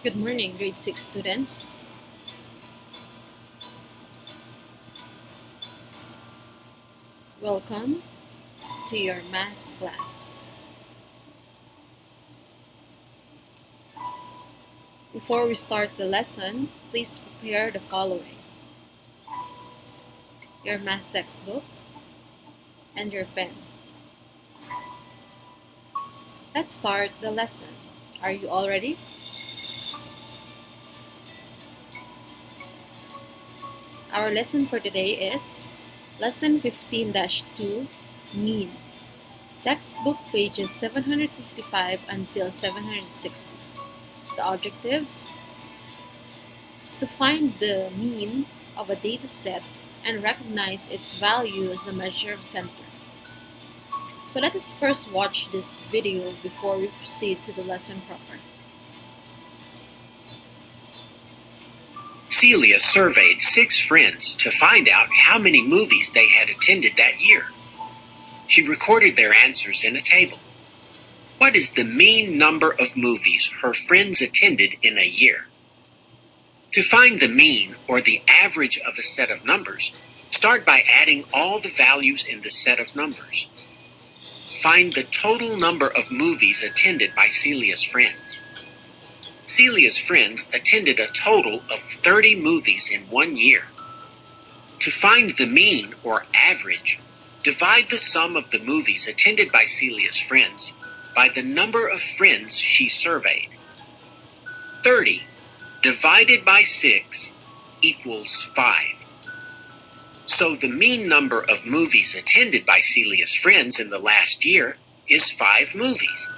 Good morning, grade 6 students. Welcome to your math class. Before we start the lesson, please prepare the following: your math textbook and your pen. Let's start the lesson. Are you all ready? Our lesson for today is Lesson 15-2, Mean. Textbook pages 755 until 760. The objectives is to find the mean of a data set and recognize its value as a measure of center. So let us first watch this video before we proceed to the lesson proper. Celia surveyed 6 friends to find out how many movies they had attended that year. She recorded their answers in a table. What is the mean number of movies her friends attended in a year? To find the mean, or the average of a set of numbers, start by adding all the values in the set of numbers. Find the total number of movies attended by Celia's friends. Celia's friends attended a total of 30 movies in 1 year. To find the mean, or average, divide the sum of the movies attended by Celia's friends by the number of friends she surveyed. 30 divided by 6 equals 5. So the mean number of movies attended by Celia's friends in the last year is 5 movies.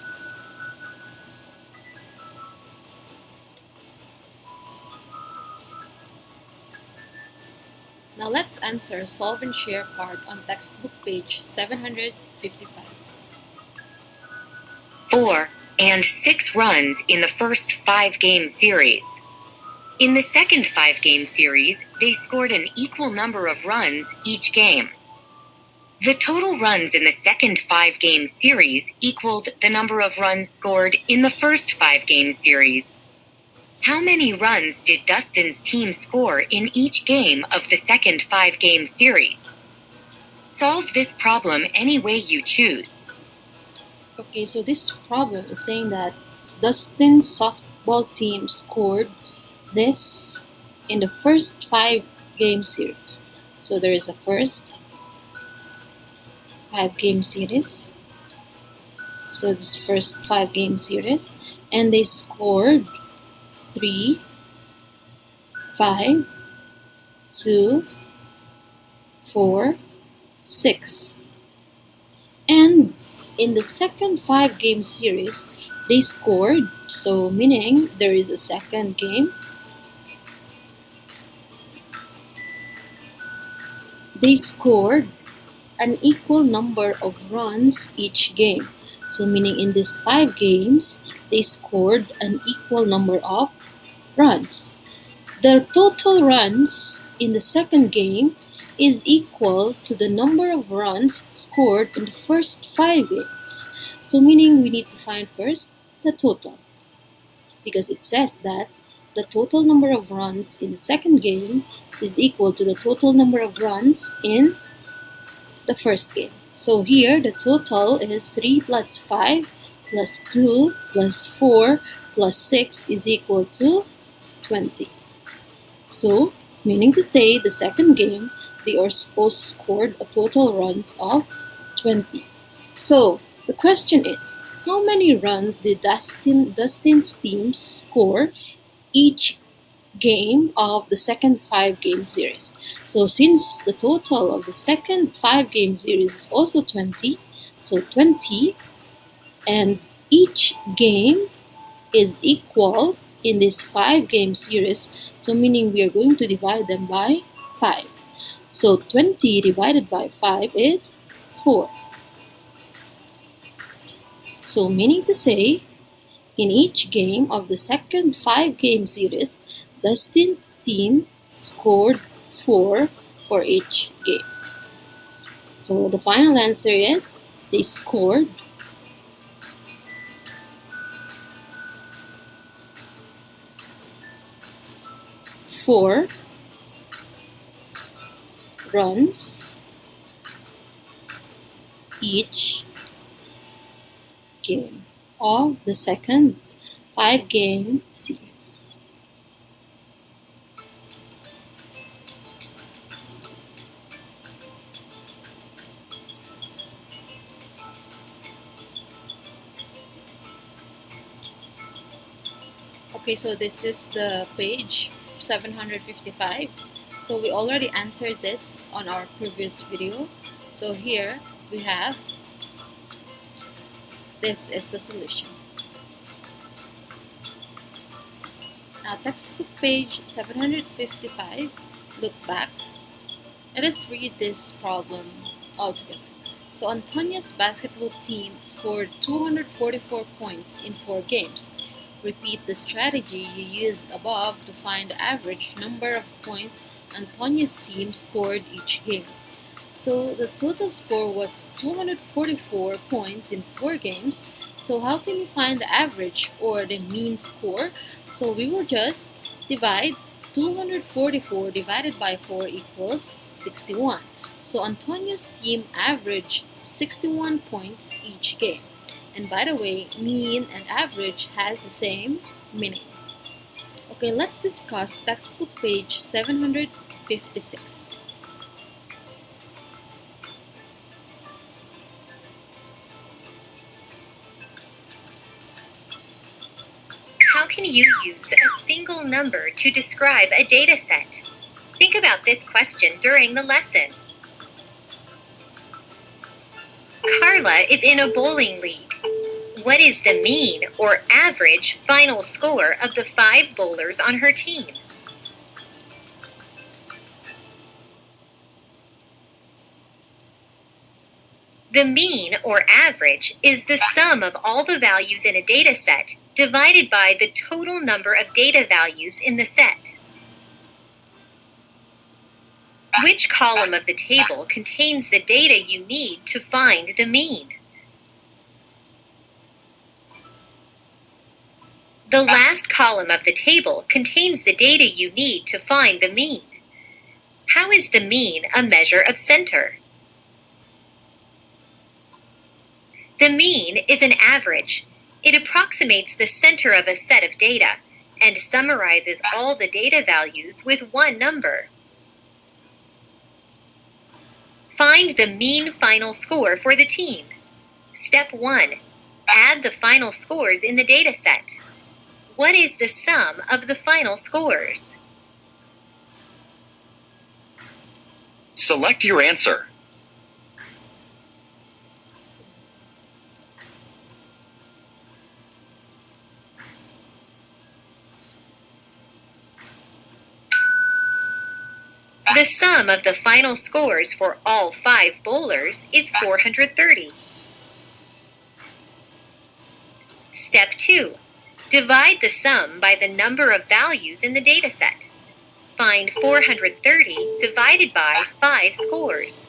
Now let's answer solve and share part on textbook page 755. 4 and 6 runs in the first 5-game series. In the second 5-game series, they scored an equal number of runs each game. The total runs in the second 5-game series equaled the number of runs scored in the first 5-game series. How many runs did Dustin's team score in each game of the second 5-game series? Solve this problem any way you choose. Okay, so this problem is saying that Dustin's softball team scored this in the first 5-game series. So there is a first 5-game series. So this first 5-game series, and they scored 3, 5, 2, 4, 6. And in the second 5-game series, they scored, so meaning there is a second game. They scored an equal number of runs each game. So meaning in these 5 games, they scored an equal number of runs. The total runs in the second game is equal to the number of runs scored in the first 5 games. So meaning we need to find first the total, because it says that the total number of runs in the second game is equal to the total number of runs in the first game. So here the total is 3 plus 5 plus 2 plus 4 plus 6 is equal to 20. So, meaning to say the second game, they also scored a total runs of 20. So, the question is, how many runs did Dustin's team score each game of the second 5-game series? So, since the total of the second 5-game series is also 20, so 20, and each game is equal in this 5-game series, so meaning we are going to divide them by 5. So 20 divided by 5 is 4. So meaning to say, in each game of the second 5-game series, Dustin's team scored 4 for each game. So the final answer is they scored 4 runs each game of the second 5-game series. Okay, so this is the page 755. So we already answered this on our previous video. So here we have, this is the solution. Now textbook page 755, look back. Let us read this problem all together. So Antonia's basketball team scored 244 points in 4 games. Repeat the strategy you used above to find the average number of points Antonia's team scored each game. So the total score was 244 points in 4 games. So how can we find the average or the mean score? So we will just divide 244 divided by 4 equals 61. So Antonia's team averaged 61 points each game. And by the way, mean and average has the same meaning. Okay, let's discuss textbook page 756. How can you use a single number to describe a data set? Think about this question during the lesson. Carla is in a bowling league. What is the mean or average final score of the 5 bowlers on her team? The mean or average is the sum of all the values in a data set divided by the total number of data values in the set. Which column of the table contains the data you need to find the mean? The last column of the table contains the data you need to find the mean. How is the mean a measure of center? The mean is an average. It approximates the center of a set of data and summarizes all the data values with one number. Find the mean final score for the team. Step 1. Add the final scores in the data set. What is the sum of the final scores? Select your answer. The sum of the final scores for all 5 bowlers is 430. Step 2. Divide the sum by the number of values in the dataset. Find 430 divided by 5 scores.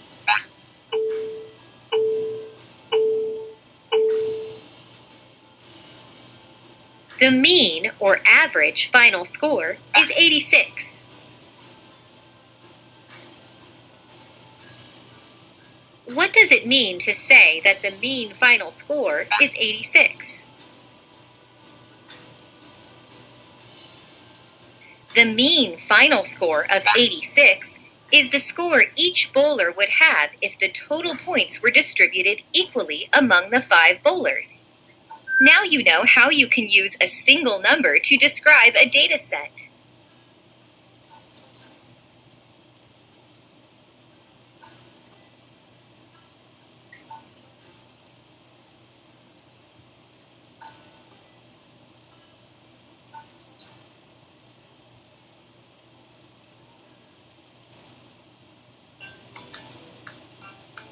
The mean or average final score is 86. What does it mean to say that the mean final score is 86? The mean final score of 86 is the score each bowler would have if the total points were distributed equally among the 5 bowlers. Now you know how you can use a single number to describe a data set.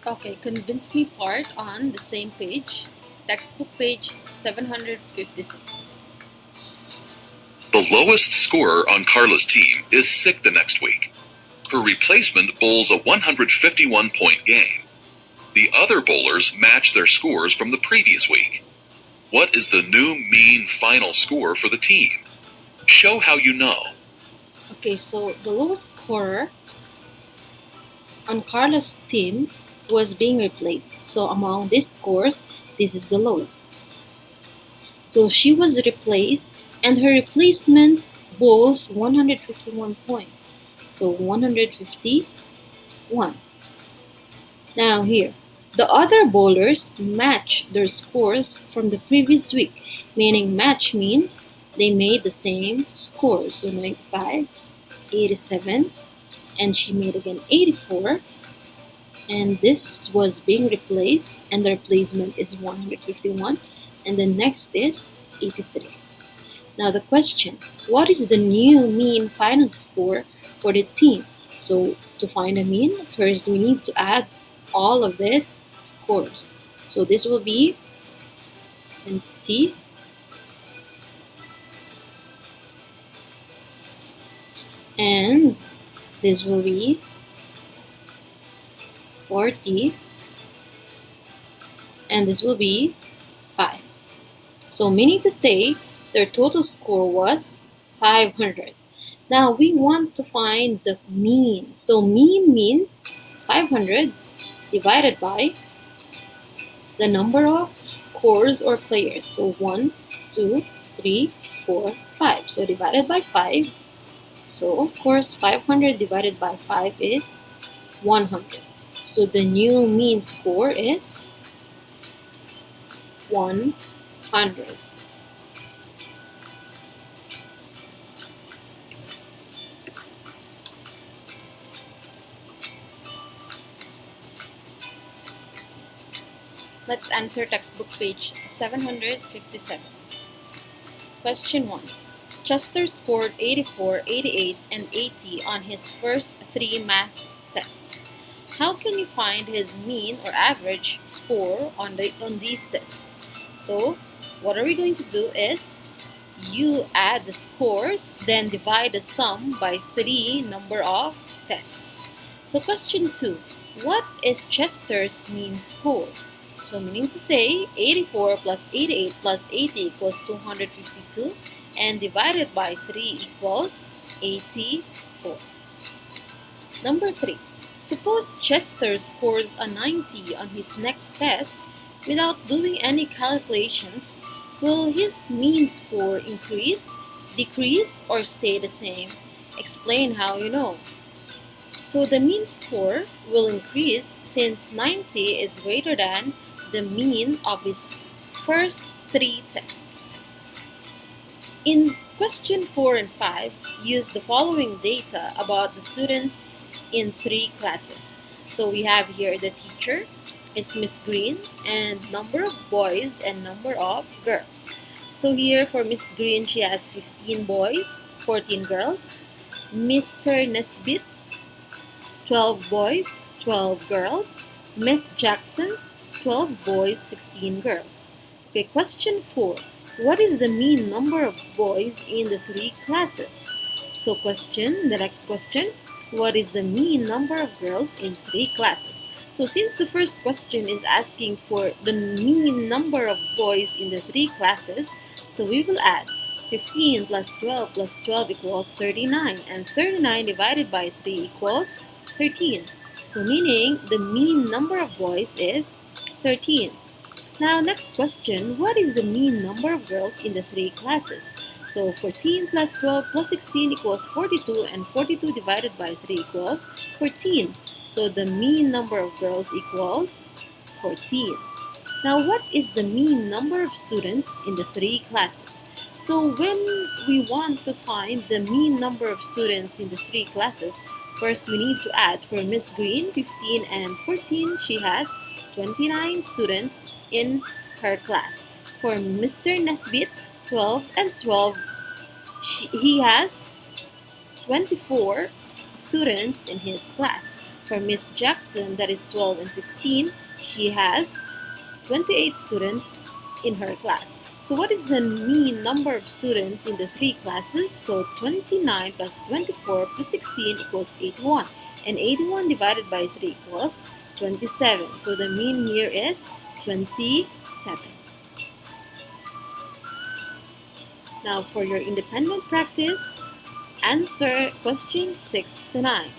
Okay, convince me part on the same page, textbook page 756. The lowest scorer on Carla's team is sick the next week. Her replacement bowls a 151-point game. The other bowlers match their scores from the previous week. What is the new mean final score for the team? Show how you know. Okay, so the lowest scorer on Carla's team was being replaced. So among these scores, this is the lowest. So she was replaced, and her replacement bowls 151 points. So 151. Now here, the other bowlers match their scores from the previous week, meaning match means they made the same scores. So 95, 87, and she made again 84, and this was being replaced, and the replacement is 151, and the next is 83. Now the question, what is the new mean final score for the team? So to find a mean, first we need to add all of these scores. So this will be 20, and this will be 40, and this will be 5. So meaning to say their total score was 500. Now we want to find the mean. So mean means 500 divided by the number of scores or players. So 1, 2, 3, 4, 5. So divided by 5. So of course 500 divided by 5 is 100. So the new mean score is 100. Let's answer textbook page 757. Question 1. Chester scored 84, 88, and 80 on his first 3 math tests. How can you find his mean or average score on these tests? So, what are we going to do is you add the scores, then divide the sum by 3 number of tests. So, question 2. What is Chester's mean score? So meaning to say 84 plus 88 plus 80 equals 252, and divided by 3 equals 84. Number 3. Suppose Chester scores a 90 on his next test without doing any calculations. Will his mean score increase, decrease, or stay the same? Explain how you know. So the mean score will increase since 90 is greater than the mean of his first 3 tests. In question 4 and 5, use the following data about the students in 3 classes. So we have here the teacher is Miss Green, and number of boys and number of girls. So here for Miss Green, she has 15 boys, 14 girls. Mr. Nesbit, 12 boys, 12 girls. Miss Jackson, 12 boys, 16 girls. Okay, question 4. What is the mean number of boys in the 3 classes? So the next question, what is the mean number of girls in 3 classes? So since the first question is asking for the mean number of boys in the 3 classes, so we will add 15 plus 12 equals 39, and 39 divided by 3 equals 13. So meaning the mean number of boys is 13. Now next question, what is the mean number of girls in the 3 classes? So 14 plus 12 plus 16 equals 42, and 42 divided by 3 equals 14. So the mean number of girls equals 14. Now what is the mean number of students in the 3 classes? So when we want to find the mean number of students in the 3 classes, first we need to add for Miss Green 15 and 14, she has 29 students in her class. For Mr. Nesbit, 12 and 12, he has 24 students in his class. For Miss Jackson, that is 12 and 16, she has 28 students in her class. So what is the mean number of students in the 3 classes? So 29 plus 24 plus 16 equals 81, and 81 divided by 3 equals 27. So the mean here is 27. Now for your independent practice, answer questions 6 to 9.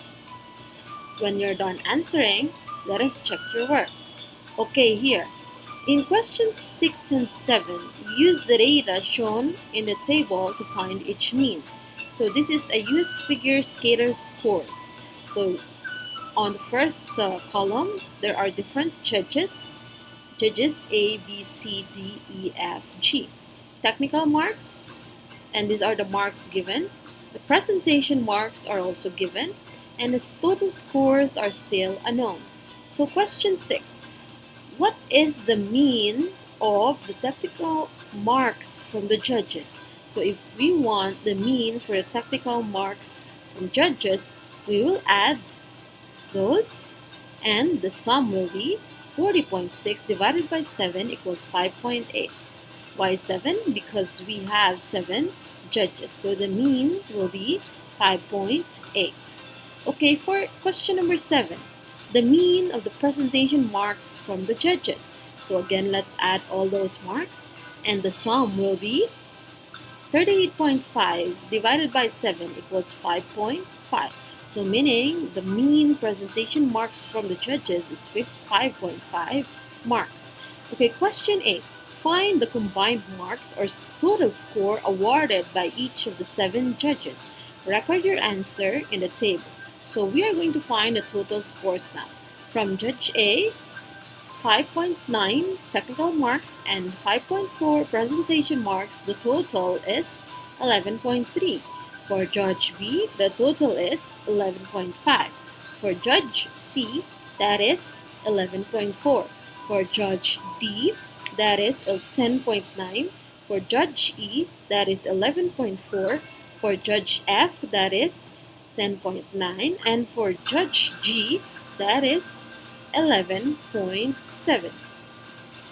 When you're done answering, let us check your work. Okay, here. In questions 6 and 7, use the data shown in the table to find each mean. So this is a US figure skater scores. So on the first column, there are different judges A, B, C, D, E, F, G. Technical marks, and these are the marks given. The presentation marks are also given, and the total scores are still unknown. So question 6. What is the mean of the technical marks from the judges? So if we want the mean for the technical marks from judges, we will add those, and the sum will be 40.6 divided by 7 equals 5.8. Why 7? Because we have 7 judges. So the mean will be 5.8. Okay, for question number 7, the mean of the presentation marks from the judges. So again, let's add all those marks, and the sum will be 38.5 divided by 7 equals 5.5. So meaning the mean presentation marks from the judges is 5.5 marks. Okay, question 8. Find the combined marks or total score awarded by each of the 7 judges. Record your answer in the table. So we are going to find the total scores now. From Judge A, 5.9 technical marks and 5.4 presentation marks, the total is 11.3. For Judge B, the total is 11.5. For Judge C, that is 11.4. For Judge D, that is 10.9. For Judge E, that is 11.4. For Judge F, that is 10.9. And for Judge G, that is 11.7.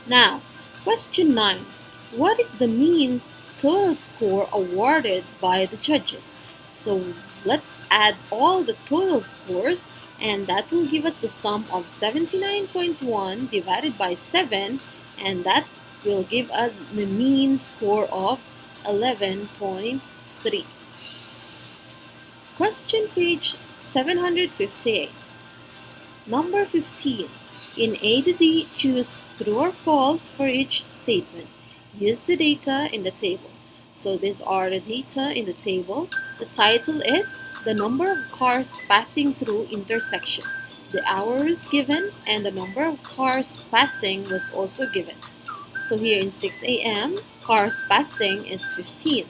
Now, question 9. What is the mean total score awarded by the judges? So let's add all the total scores, and that will give us the sum of 79.1 divided by 7, and that will give us the mean score of 11.3. Question page 758. Number 15. In A to D, choose true or false for each statement. Use the data in the table. So these are the data in the table. The title is the number of cars passing through intersection. The hour is given, and the number of cars passing was also given. So here in 6 a.m., cars passing is 15.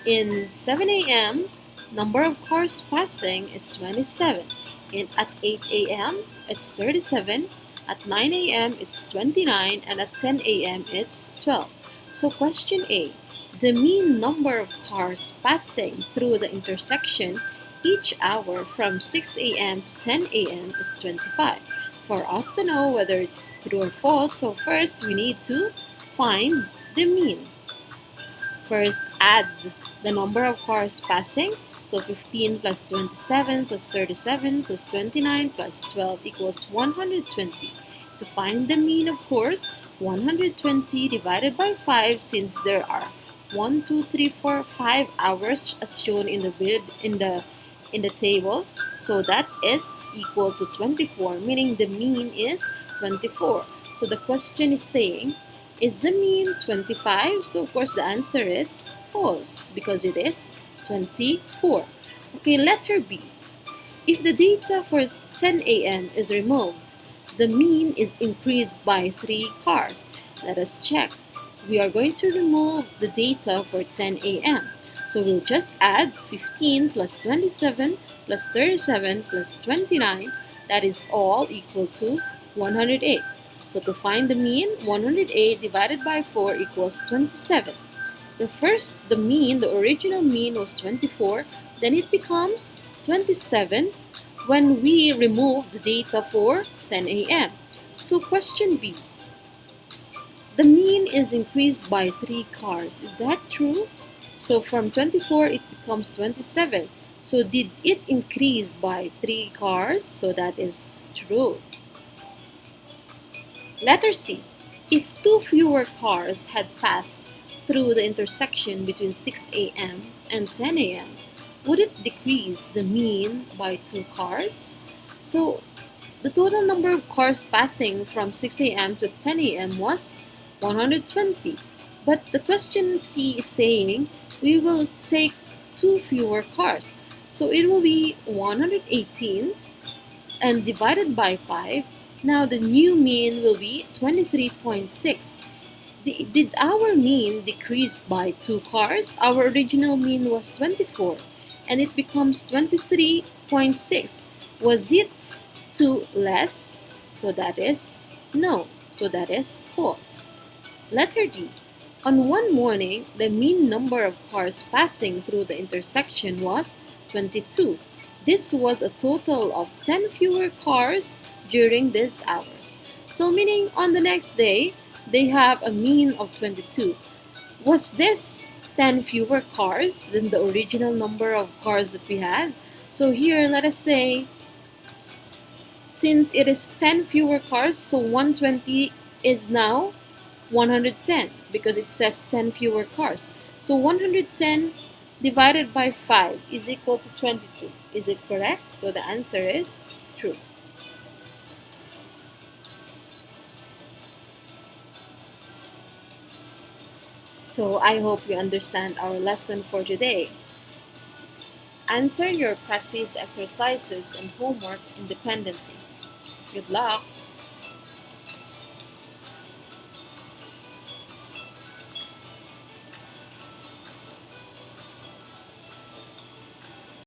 In 7 a.m., number of cars passing is 27. At 8 a.m., it's 37. At 9 a.m., it's 29. And at 10 a.m., it's 12. So question A. The mean number of cars passing through the intersection each hour from 6 a.m. to 10 a.m. is 25. For us to know whether it's true or false, so first we need to find the mean. First, add the number of cars passing. So 15 plus 27 plus 37 plus 29 plus 12 equals 120. To find the mean, of course, 120 divided by 5, since there are 1, 2, 3, 4, 5 hours as shown in the table. So that is equal to 24, meaning the mean is 24. So the question is saying, is the mean 25? So of course the answer is false because it is 24. Okay, letter B. If the data for 10 a.m. is removed, the mean is increased by 3 cars. Let us check. We are going to remove the data for 10 a.m. So we'll just add 15 plus 27 plus 37 plus 29. That is all equal to 108. So to find the mean, 108 divided by 4 equals 27. The original mean was 24, then it becomes 27 when we remove the data for 10 a.m. So question B. The mean is increased by 3 cars. Is that true? So from 24 it becomes 27. So did it increase by 3 cars? So that is true. Letter C. If 2 fewer cars had passed through the intersection between 6 a.m. and 10 a.m., would it decrease the mean by 2 cars? So the total number of cars passing from 6 a.m. to 10 a.m. was 120. But the question C is saying we will take 2 fewer cars. So it will be 118 and divided by 5. Now the new mean will be 23.6. Did our mean decrease by 2 cars? Our original mean was 24 and it becomes 23.6. Was it 2 less? So that is no. So that is false. Letter D. On one morning, the mean number of cars passing through the intersection was 22. This was a total of 10 fewer cars during these hours. So meaning on the next day, they have a mean of 22. Was this 10 fewer cars than the original number of cars that we had? So here, let us say, since it is 10 fewer cars, so 120 is now 110 because it says 10 fewer cars. So 110 divided by 5 is equal to 22. Is it correct? So the answer is true. So I hope you understand our lesson for today. Answer your practice exercises and homework independently. Good luck!